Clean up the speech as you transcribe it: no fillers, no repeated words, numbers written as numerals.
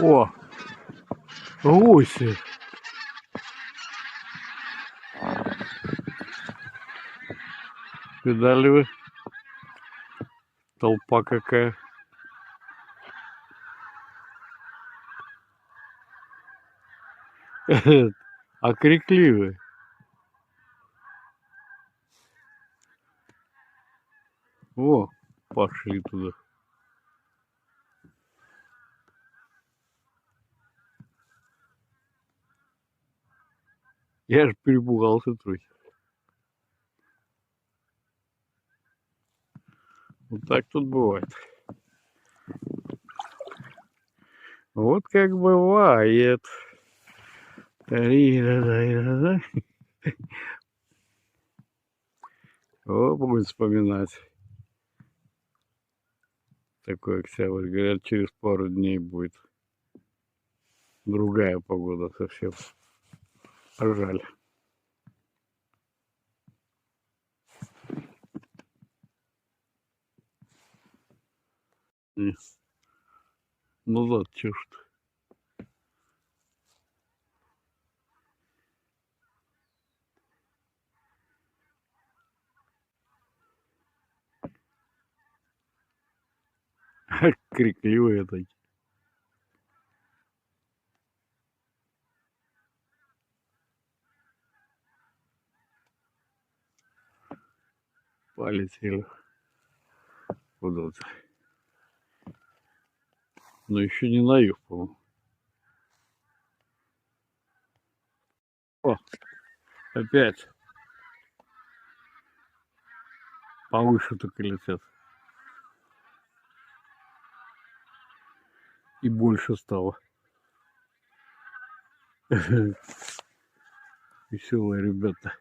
О, гуси. Видали вы? Толпа какая. А крикливые. О, пошли туда. Я же перепугался трохи. Вот так тут бывает. Вот как бывает. О, будем вспоминать. Такой октябрь. Говорят, через пару дней будет другая погода совсем. Жаль. Ну да, чё ж ты. Крикливые такие. Полетели куда-то. Но еще не на юг, по-моему. О, опять повыше только летят. И больше стало. Веселые ребята.